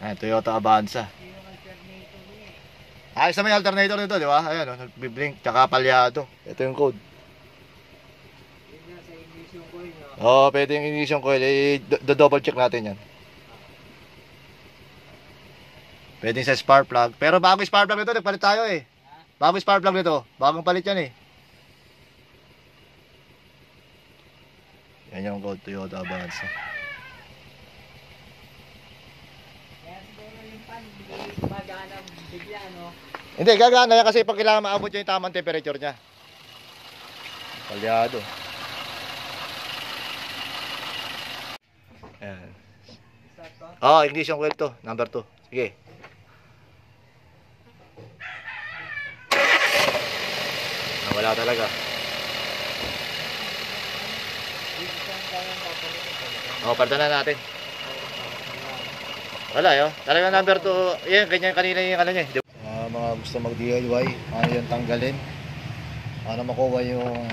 Ayan, Toyota Avanza. Ayos na may alternator nito, di ba? Ayan, nagbiblink, tsaka palyado. Ito yung code. Oo, pwede yung ignition coil. Do-double check natin yan. Pwede sa spark plug. Pero bago spark plug nito, nagpalit tayo eh. Bago spark plug nito, bagong palit yan eh. Yan yung code, Toyota Avanza. Hindi, gagana yan kasi pag kailangan maabot yung tamang temperature niya. Palyado. Ayan. Ignition coil to, number 2. Sige. Wala talaga. Palitan na natin. Wala yun. Talaga number 2. Yan, ganyan kanina yung ano niya. Mga gusto mag DIY, ano yung tanggalin. Ano makuha yung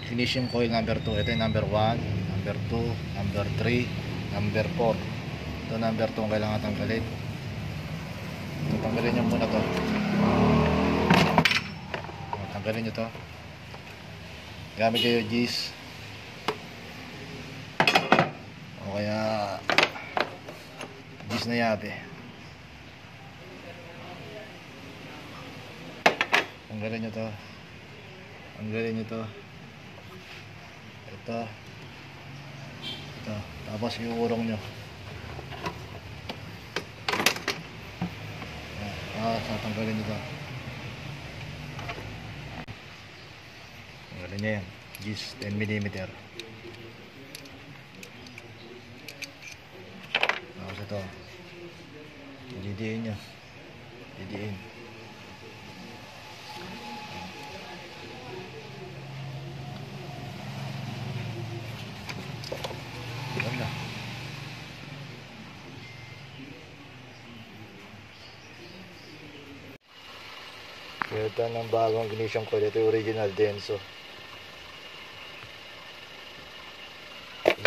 ignition coil number 2. Ito yung number 1, number 2, number 3, number 4. Ito number 2 ang kailangan tanggalin. Tanggalin nyo muna to. Tanggalin nyo to. Gamit nyo yung G's. O kaya G's na yabe. Tanggalin nyo to. Tanggalin nyo to. Ito. Ito. Tapos iuurong nyo. Tatanggalin nyo to. Tanggalin nyo yan. Gis 10mm. Tapos ito. Didiin nyo. Didiin. Ganda. Ito ng bagong ignition coil. Ito yung original Denso.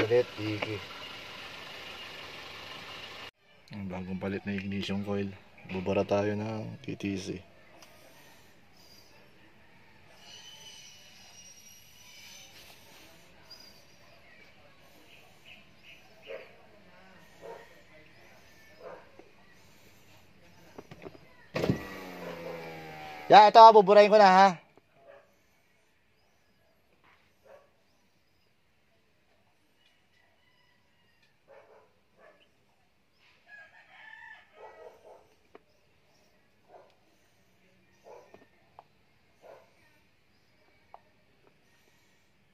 Ulit, iki. Ang bagong palit na ignition coil. Bubara tayo ng PTC. Ito buburahin ko na ha.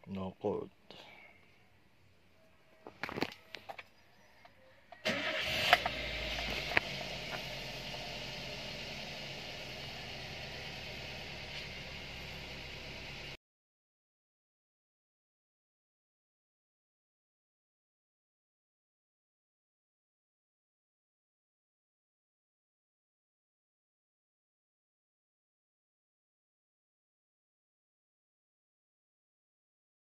No cord.